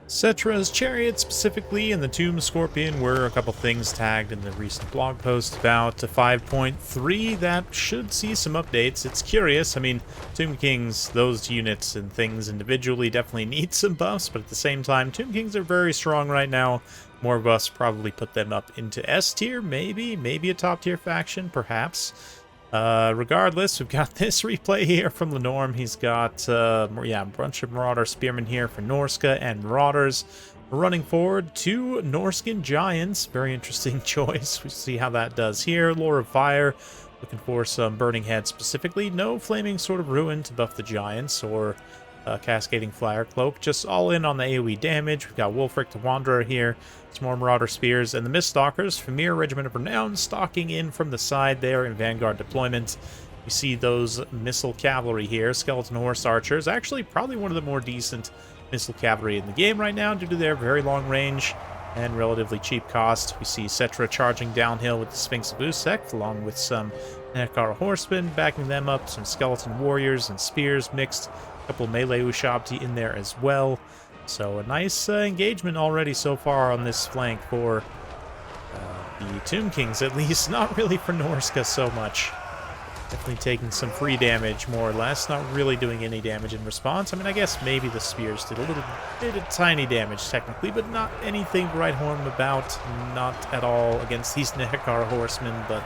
Cetra's chariot specifically and the Tomb Scorpion were a couple things tagged in the recent blog post about 5.3 that should see some updates. It's curious. I mean, Tomb Kings, those units and things individually definitely need some buffs, but at the same time, Tomb Kings are very strong right now. More buffs probably put them up into S tier, maybe a top tier faction, perhaps. Regardless, we've got this replay here from the Norm. He's got, a bunch of Marauder Spearmen here for Norsca and Marauders. Running forward, 2 Norscan Giants. Very interesting choice. We see how that does here. Lore of Fire, looking for some Burning Head specifically. No Flaming Sword of Ruin to buff the Giants or Cascading Flyer Cloak. Just all in on the AoE damage. We've got Wulfric the Wanderer here. Some more Marauder Spears. And the Miststalkers, Famir Regiment of Renown, stalking in from the side there in Vanguard deployment. You see those Missile Cavalry here. Skeleton Horse Archers. Actually, probably one of the more decent Missile Cavalry in the game right now due to their very long range and relatively cheap cost. We see Cetra charging downhill with the Sphinx of Usek, along with some Nekara Horsemen backing them up. Some Skeleton Warriors and Spears mixed. Couple melee Ushabti in there as well. So a nice engagement already so far on this flank for the Tomb Kings, at least. Not really for Norsca so much. Definitely taking some free damage, more or less. Not really doing any damage in response. I mean, I guess maybe the Spears did a little bit of tiny damage, technically, but not anything to write home about. Not at all against these Nekara Horsemen, but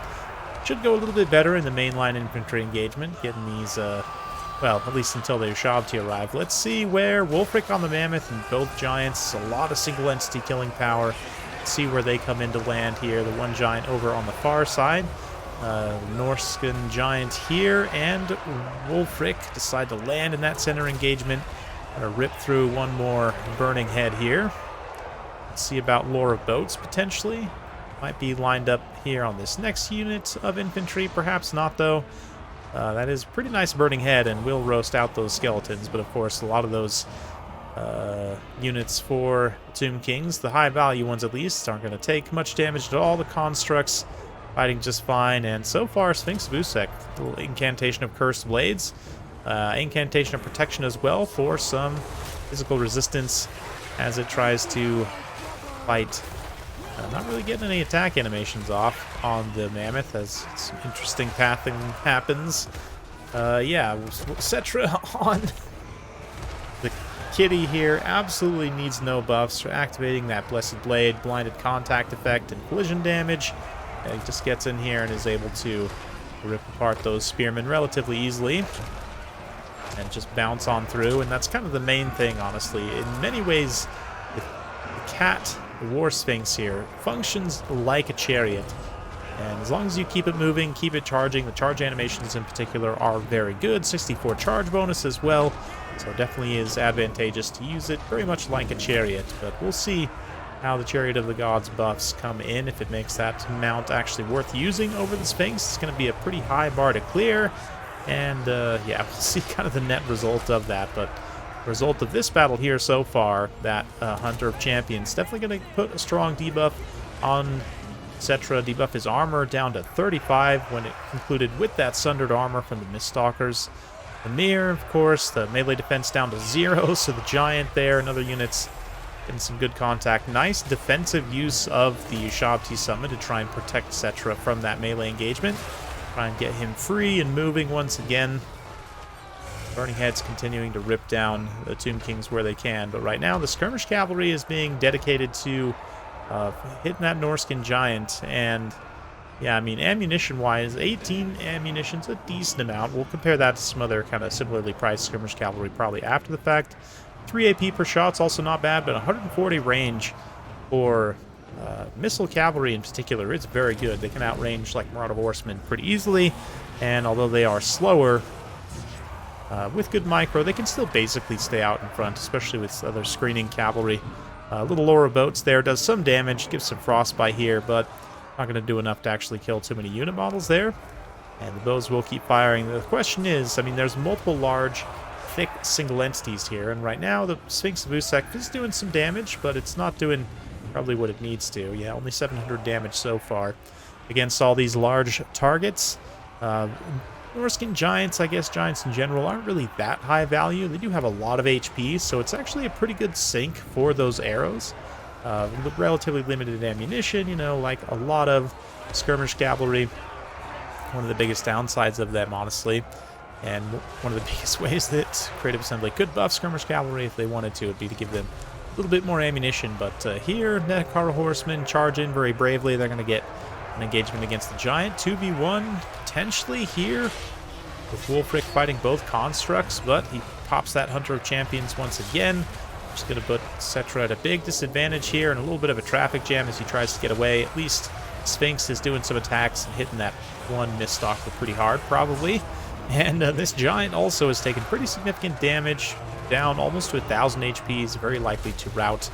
should go a little bit better in the mainline infantry engagement, getting these... well, at least until the Ushabti arrive. Let's see where Wulfric on the Mammoth and both Giants, a lot of single entity killing power. Let's see where they come into land here. The one Giant over on the far side. Norscan Giant here, and Wulfric decide to land in that center engagement. Gonna rip through one more Burning Head here. Let's see about Lore of Boats, potentially. Might be lined up here on this next unit of infantry. Perhaps not, though. That is a pretty nice Burning Head and will roast out those skeletons, but of course a lot of those units for Tomb Kings, the high value ones at least, aren't going to take much damage at all. The constructs fighting just fine, and so far Sphinx of Usek, little incantation of Cursed Blades, incantation of protection as well for some physical resistance as it tries to fight. Not really getting any attack animations off on the Mammoth as some interesting pathing happens. Yeah, Cetra on the Kitty here absolutely needs no buffs for activating that Blessed Blade, blinded contact effect, and collision damage. He just gets in here and is able to rip apart those spearmen relatively easily and just bounce on through, and that's kind of the main thing, honestly. In many ways, the cat... the War Sphinx here functions like a chariot, and as long as you keep it moving, keep it charging, the charge animations in particular are very good. 64 charge bonus as well, so it definitely is advantageous to use it very much like a chariot, but we'll see how the Chariot of the Gods buffs come in, if it makes that mount actually worth using over the Sphinx. It's going to be a pretty high bar to clear, and yeah, we'll see kind of the net result of that, but result of this battle here so far, that Hunter of Champions definitely going to put a strong debuff on Cetra, debuff his armor down to 35 when it concluded with that sundered armor from the Miststalkers. The Mirror, of course, the melee defense down to 0, so the Giant there and other units getting some good contact. Nice defensive use of the Ushabti summon to try and protect Cetra from that melee engagement. Try and get him free and moving once again. Burning Heads continuing to rip down the Tomb Kings where they can, but right now the Skirmish Cavalry is being dedicated to hitting that Norscan Giant, and yeah, I mean, ammunition-wise, 18 ammunition's a decent amount. We'll compare that to some other kind of similarly priced Skirmish Cavalry probably after the fact. 3 AP per shot's also not bad, but 140 range for Missile Cavalry in particular, it's very good. They can outrange like Marauder Horsemen pretty easily, and although they are slower, with good micro, they can still basically stay out in front, especially with other screening cavalry. Little Lore of Boats there does some damage, gives some frostbite here, but not going to do enough to actually kill too many unit models there. And the bows will keep firing. The question is, I mean, there's multiple large, thick single entities here, and right now the Sphinx of Usek is doing some damage, but it's not doing probably what it needs to. Yeah, only 700 damage so far against all these large targets. Norscan giants, I guess giants in general, aren't really that high value. They do have a lot of HP, so it's actually a pretty good sink for those arrows. Relatively limited ammunition, you know, like a lot of skirmish cavalry. One of the biggest downsides of them, honestly. And one of the biggest ways that Creative Assembly could buff skirmish cavalry if they wanted to would be to give them a little bit more ammunition. But here, Nekar horsemen charge in very bravely. They're going to get an engagement against the giant. 2v1 potentially here with Wulfric fighting both constructs, but he pops that Hunter of Champions once again. Just going to put Cetra at a big disadvantage here and a little bit of a traffic jam as he tries to get away. At least Sphinx is doing some attacks and hitting that one Miststalker pretty hard, probably. And this giant also has taken pretty significant damage, down almost to 1,000 HP. Is very likely to rout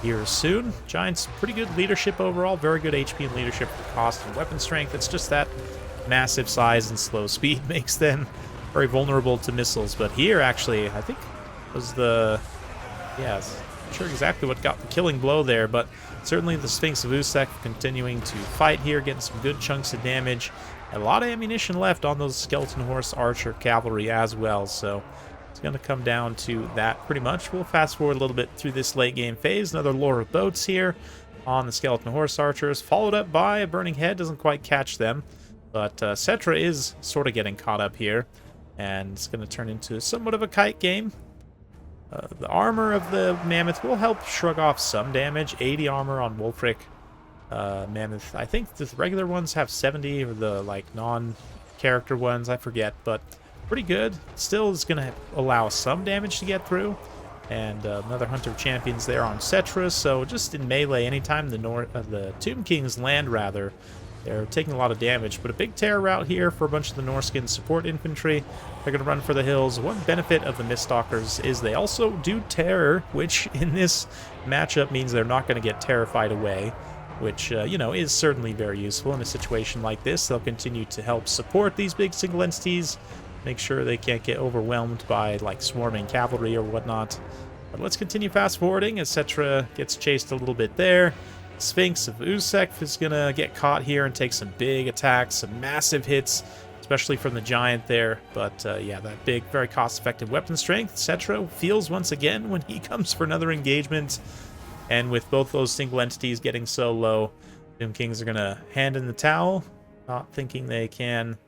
here soon. Giant's pretty good leadership overall, very good HP and leadership for cost and weapon strength. It's just that massive size and slow speed makes them very vulnerable to missiles. But here, actually, I think was the... yeah, I'm not sure exactly what got the killing blow there, but certainly the Sphinx of Usek continuing to fight here, getting some good chunks of damage. A lot of ammunition left on those skeleton horse archer cavalry as well, so it's going to come down to that pretty much. We'll fast forward a little bit through this late game phase. Another lure of boats here on the skeleton horse archers, followed up by a burning head. Doesn't quite catch them, but Cetra is sort of getting caught up here, and it's going to turn into somewhat of a kite game. The armor of the Mammoth will help shrug off some damage. 80 armor on Wulfric. Mammoth. I think the regular ones have 70, or the like non-character ones, I forget, but pretty good. Still is going to allow some damage to get through. And another Hunter of Champions there on Cetra. So just in melee, anytime the Tomb Kings land, rather, they're taking a lot of damage. But a big terror route here for a bunch of the Norscan support infantry. They're going to run for the hills. One benefit of the Miststalkers is they also do terror, which in this matchup means they're not going to get terrified away, which, you know, is certainly very useful in a situation like this. They'll continue to help support these big single entities, make sure they can't get overwhelmed by, like, swarming cavalry or whatnot. But let's continue fast-forwarding as Cetra gets chased a little bit there. Sphinx of Usek is going to get caught here and take some big attacks, some massive hits, especially from the giant there. But, yeah, that big, very cost-effective weapon strength. Cetra feels once again when he comes for another engagement. And with both those single entities getting so low, Tomb Kings are going to hand in the towel, not thinking they can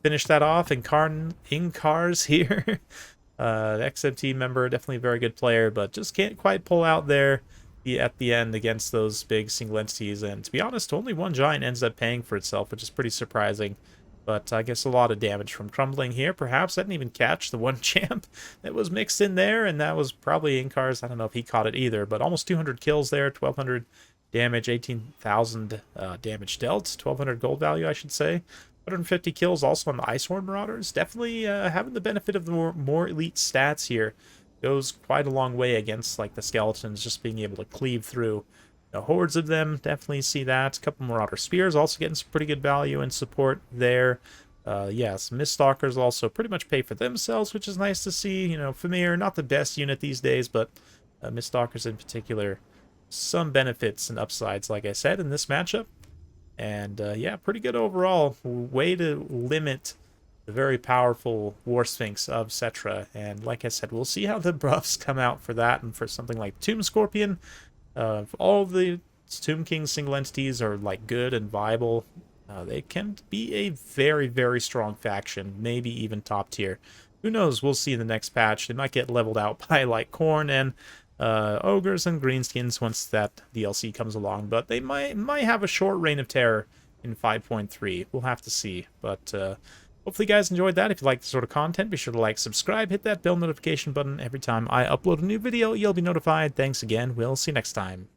finish that off. Incars here. XMT member, definitely a very good player, but just can't quite pull out there at the end against those big single entities. And to be honest, only one giant ends up paying for itself, which is pretty surprising. But I guess a lot of damage from crumbling here. Perhaps I didn't even catch the one champ that was mixed in there, and that was probably Inkar's. I don't know if he caught it either, but almost 200 kills there, 1,200 damage, 18,000 damage dealt, 1,200 gold value, I should say. 150 kills also on the Icehorn Marauders. Definitely having the benefit of the more elite stats here. Goes quite a long way against, like, the skeletons, just being able to cleave through the hordes of them. Definitely see that. A couple Marauder Spears also getting some pretty good value and support there. Yes, Miststalkers also pretty much pay for themselves, which is nice to see. You know, Famir, not the best unit these days, but Miststalkers in particular, some benefits and upsides, like I said, in this matchup. And, yeah, pretty good overall. Way to limit the very powerful War Sphinx of Cetra. And like I said, we'll see how the buffs come out for that and for something like Tomb Scorpion. All the Tomb King single entities are, like, good and viable. They can be a very, very strong faction, maybe even top tier. Who knows? We'll see in the next patch. They might get leveled out by, like, Khorne and Ogres and Greenskins once that DLC comes along. But they might have a short reign of terror in 5.3. We'll have to see. But hopefully you guys enjoyed that. If you like this sort of content, be sure to like, subscribe, hit that bell notification button. Every time I upload a new video, you'll be notified. Thanks again. We'll see you next time.